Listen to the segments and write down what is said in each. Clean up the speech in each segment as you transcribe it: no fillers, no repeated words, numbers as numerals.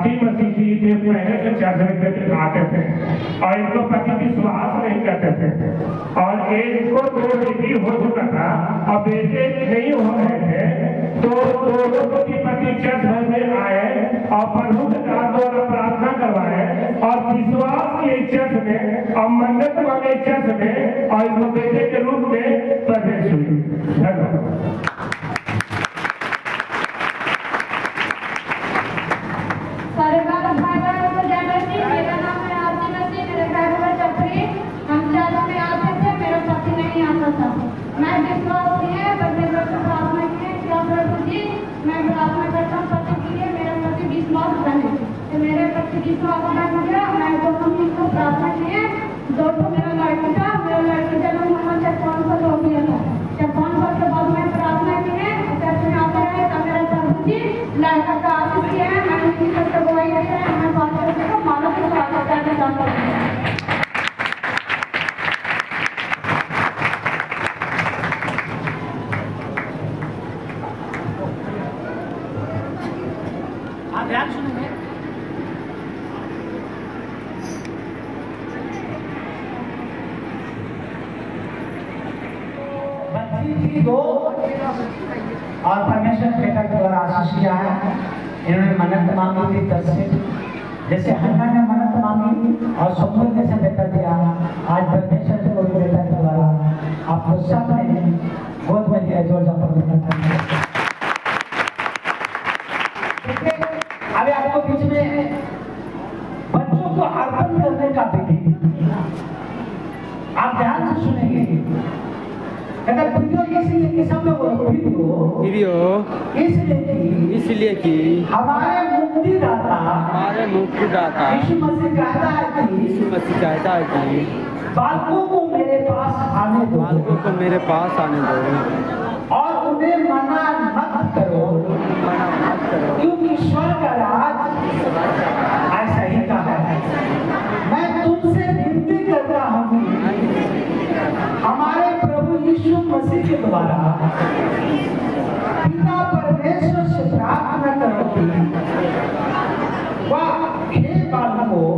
मसीह के पहले से चर्च में आते थे और इनको पति विश्वास नहीं करते थे और इनको 2 डिग्री हो चुका था और बेटे नहीं हो रहे थे, तो दोनों पति चर्च में आए और प्रभु के द्वारा प्रार्थना करवाए और विश्वास किए चर्च में और मन्नत मांगे चर्च में और इनको बेटे के रूप में प्रवेश हुई। धन्यवाद। मेरा नाम है आरती मसीह, मेरे घर में चपरी। हम चर्च में आते थे, मेरा पति नहीं आता था। मैं विश्वास किए, परमेश्वर से प्रार्थना किए, क्या प्रभु जी मैं प्रार्थना करता हूँ पति के लिए, मेरा पति विश्वास बने। तो मेरे पति विश्वास बन गया। मैं तो हम इसको प्रार्थना किए, 2 मेरा लड़की था, मेरा लड़की जन्म होना 54 साल हो गया था। 54 साल के बाद मैं प्रार्थना किए, चर्च में आते रहे, तब मेरा प्रभु जी लड़का का आशीष किया है। मैंने इसी सबसे बुआई की है, मैं पास्टर को माला से स्वागत करना चाहता हूँ। दो और परमेश्वर बेटा के द्वारा आशीष किया है। इन्होंने मन्नत मांगी थी 10 से, जैसे हन्ना ने मन्नत मांगी और सुमन जैसे बेटा दिया, आज परमेश्वर से कोई बेटा के द्वारा आपको सब ने गोद में दिया। जोर से परमेश्वर। अभी आपको बीच में बच्चों को अर्पण करने का विधि आप ध्यान से सुनेंगे। अगर वीडियो इसलिए कि सब लोग वीडियो इसलिए कि हमारे मुक्तिदाता यीशु मसीह कहता है कि बालकों को मेरे पास आने दो और उन्हें मना मत करो क्योंकि स्वर्ग का राज ऐसा ही कहा है। मैं तुमसे विनती करता हूँ हमारे प्रभु यीशु मसीह के द्वारा पिता परमेश्वर से प्रार्थना करो हे बालकों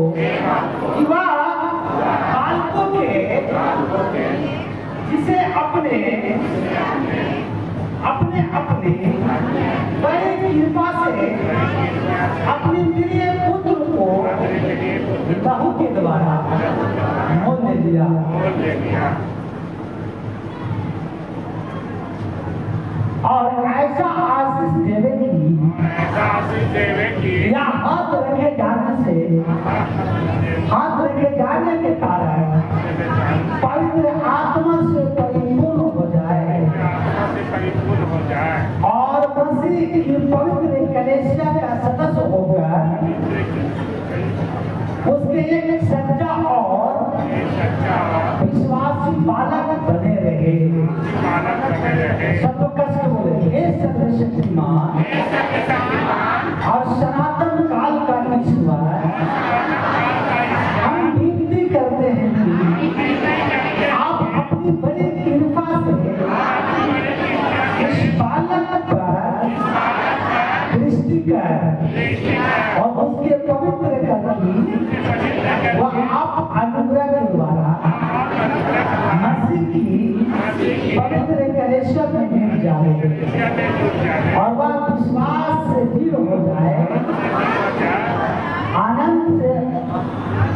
के जिसे अपने बड़ी कृपा से अपने प्रिय पुत्र को बहू के द्वारा मोल ले लिया और ऐसा आशीष देवे की या हाथ रखे जाने के कारण पवित्र आत्मा से परिपूर्ण हो जाए और मसीह की पवित्र कलीसिया का सदस्य होकर उसके एक सच्चा और विश्वासी बालक बने रहे। सब कष्ट बोले हे सर्वशक्तिमान और सनातन काल का ईश्वर, हम विनती करते हैं कि आप अपनी बड़ी कृपा से इस बालक पर दृष्टि कर और उसके पवित्र करनी वह आप अनुग्रह के द्वारा मसीह की पवित्र कलीसिया में मिल जाए और वह विश्वास से दृढ़ हो जाए, आनंद से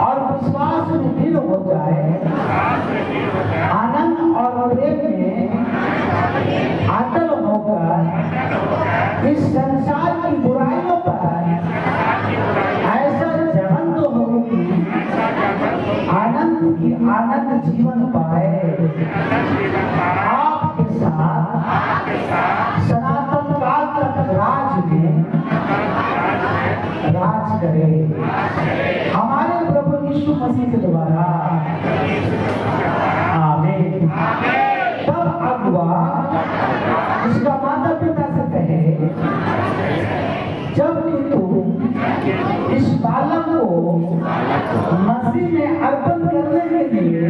और विश्वास में दृढ़ हो जाए, आनंद और प्रेम में अटल होकर इस संसार की बुराइयों पर ऐसा जवंत हो कि आनंद जीवन पाए। आपके साथ सनातन काल तक राज में राज करे हमारे प्रभु यीशु मसीह के द्वारा। आमीन। तब अगुआ इसका माता पिता से कहे जब कि तू इस बालक को मसीह में अर्पण करने के लिए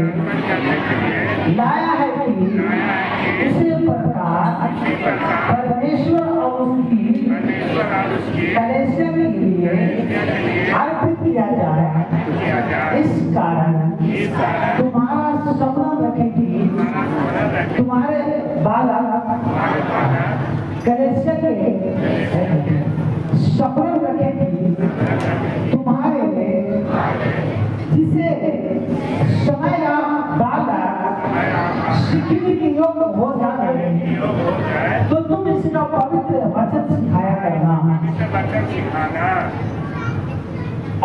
लाया है कि इसी प्रकार परमेश्वर और उसकी कलीसिया के लिए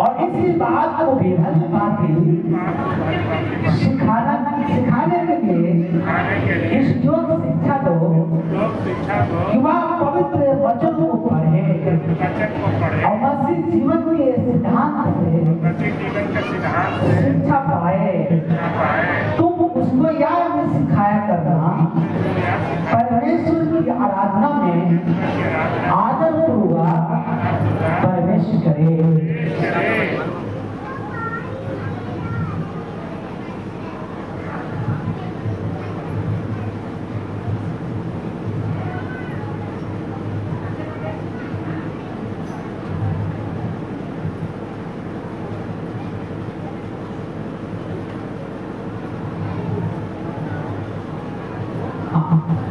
और इसी बात को भी भली भांति सिखाने के लिए इस योग शिक्षा दो कि वह पवित्र वचन को पढ़े और मसीह जीवन के सिद्धांत से शिक्षा पाए। तुम उसको याद में सिखाया करना, परमेश्वर की आराधना में आदर पूर्वक प्रवेश करे।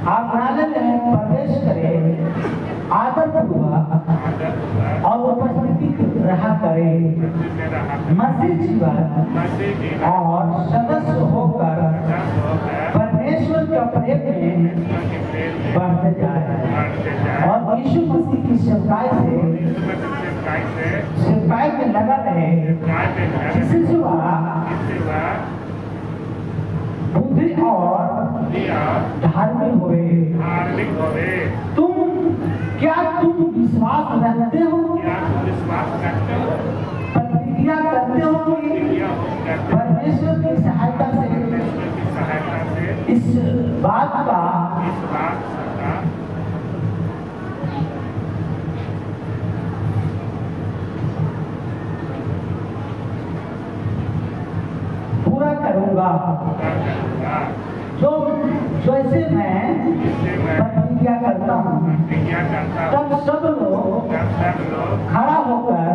आप प्रणाली में प्रवेश करें, आदर पूर्वक और उपस्थिति रहा करें। मसीह जीवन और सदस्य होकर परमेश्वर के प्रेम में बढ़ते जाए और यीशु मसीह की सेवकाई में लगा रहे, जिससे वह बुद्धि और धार्मिक होवे। क्या तुम विश्वास रखते हो, प्रतिक्रिया करते हो कि परमेश्वर की सहायता से इस बात का पूरा करूंगा। जो जैसे मैं प्रतिज्ञा करता हूँ, तब सब लोग खड़ा होकर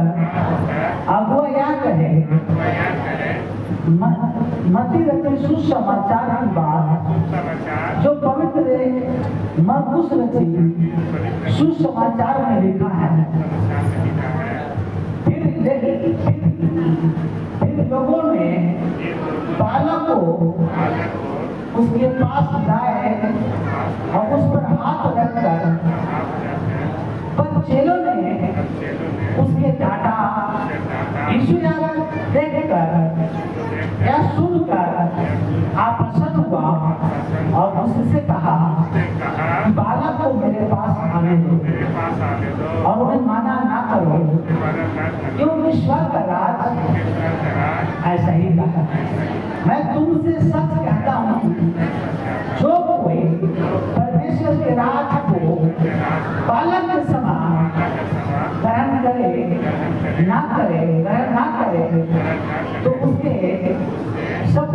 अगुआ यह कहे, मत्ती रचित सुसमाचार की बात जो पवित्र मरकुस रचित सुसमाचार में लिखा है। फिर लोगों ने बालक को उसके पास लाए और उस पर हाथ रखकर, पर चेलों ने उसके डांटा। यीशु देखकर या सुनकर आप प्रसन्न हुआ और उससे कहा, बालक को मेरे पास आने दो और उन्हें माना ना करो, क्योंकि स्वर्ग का राज ऐसा ही कहा। मैं तुमसे सच कहता हूँ, जो कोई परमेश्वर के राज को बालक के समान ग्रहण ना करे तो उसके सब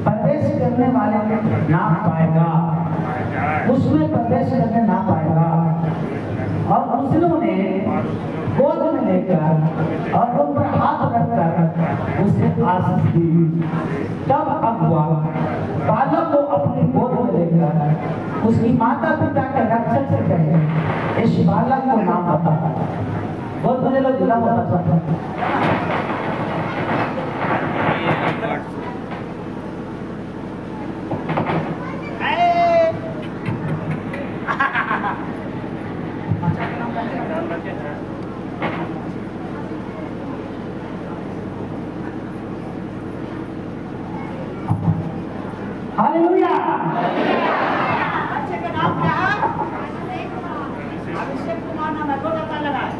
प्रवेश करने वाले ना पाएगा, उसमें प्रवेश करने ना पाएगा। और मुस्लिमों ने गोद में लेकर और उन पर हाथ रखकर उसे आशीष दी। तब अगुआ बालक को अपनी गोद में लेकर उसकी माता पिता के रक्षक से कहे, इस बालक को नाम बता। गोद में ले लो, जिला बता। हालेलुया। बच्चे का नाम क्या है? अभिषेक कुमार नाम है। दो ताली लगाए।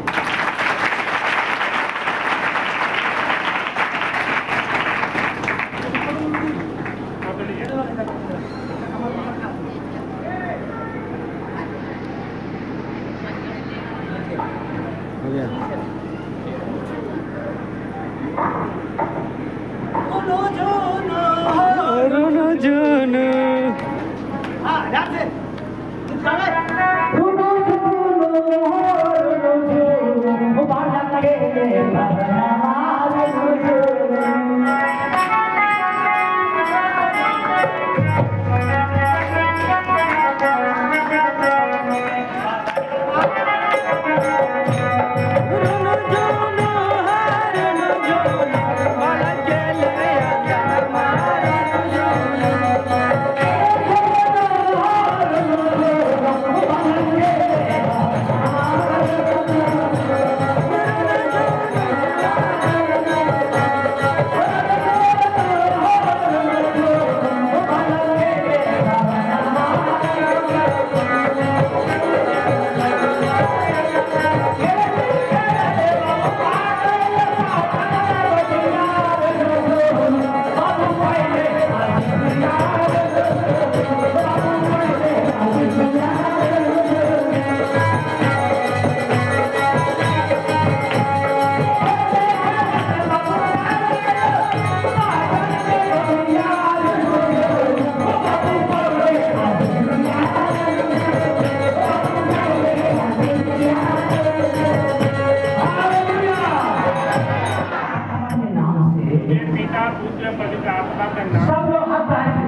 आत्मा के नाम सब लोग हाथ उठाए थे।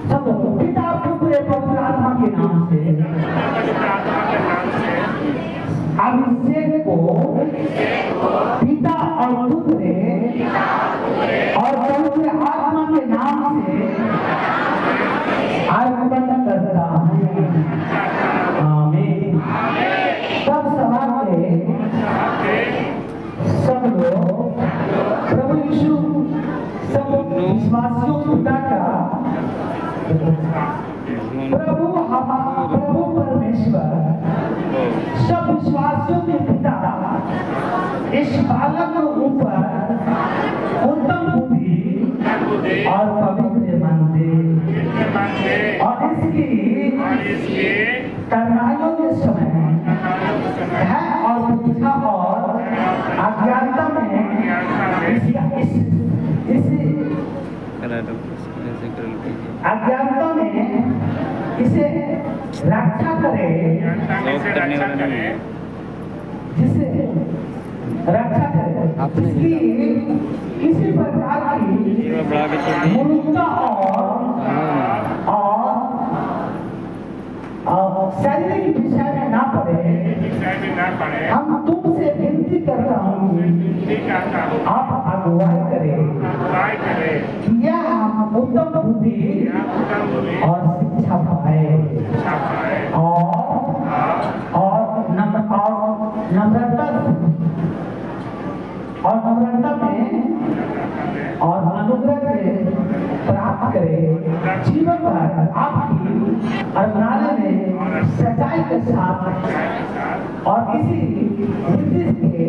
सब लोग पिता पुत्र पवित्र आत्मा के नाम से पवित्र आत्मा के नाम से अभिषेक को पिता और पुत्र और पवित्र आत्मा के नाम से अर्पण करता हूँ। आमीन। सब सभा के सब लोग प्रभु यीशु सब विश्वासियों पिता का प्रभु परमेश्वर सब विश्वासियों के पिता इस बालक के ऊपर उत्तम बुद्धि और पवित्र मन दे और इसकी करनाइयों के समय है और पूछा और अज्ञानता में अज्ञानता में इसे रक्षा करे जिसे रक्षा करे इसकी किसी प्रकार की मूर्खता और शारीरिक विषय में ना पड़े। हम तुमसे विनती करता हूँ आप अगुवाई करें या हम उत्तम बुद्धि और शिक्षा पाए और नम्रता में और अनुग्रह के प्राप्त करें। जीवन भर आपकी अरमाने में सच्चाई के साथ और इसी रीति से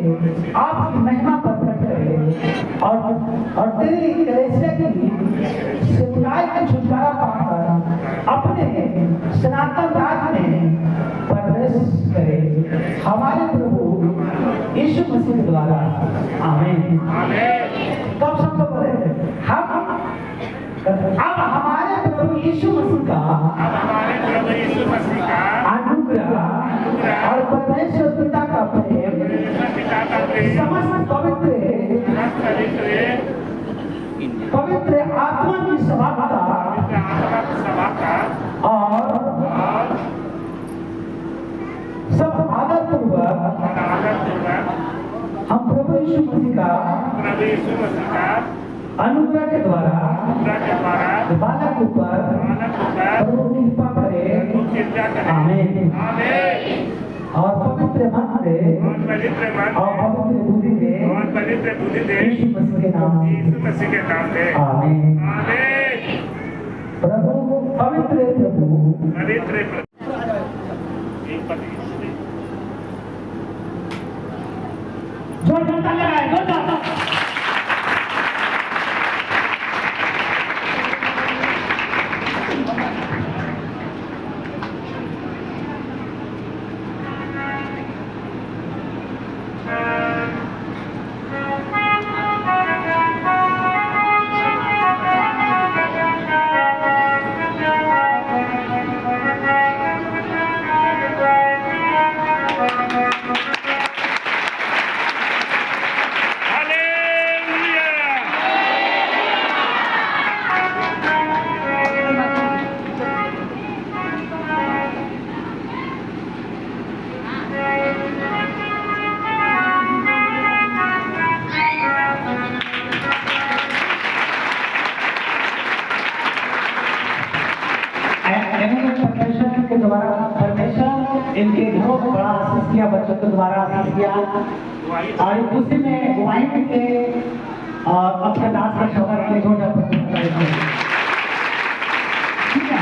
आपकी महिमा प्रकट करें और तेरी कलीसिया की सेवकाई का छुटकारा पाकर अपने सनातन राज में प्रवेश करें हमारे प्रभु यीशु मसीह के द्वारा। आमीन। तब सब लोग बोले अब हमारे प्रभु यीशु मसीह का अनुग्रह और परमेश्वर पिता का प्रेम समस्त पवित्र आत्मा की सभाता और सब आदर पूर्वक हम प्रभु यीशु मसीह का अनुग्रह के द्वारा बालक ऊपर प्रभु कृपा करे। आमीन। और पवित्र मन से और पवित्र बुद्धि से यीशु मसीह के नाम से। आमीन। प्रभु पवित्र प्रभु जोर जोर लगाए जोर जोर। इनके घरों को बड़ा आशीष किया, बच्चों के द्वारा आशीष किया और उसी में गवाही के और अपने दास का शोभा के छोटा ठीक है।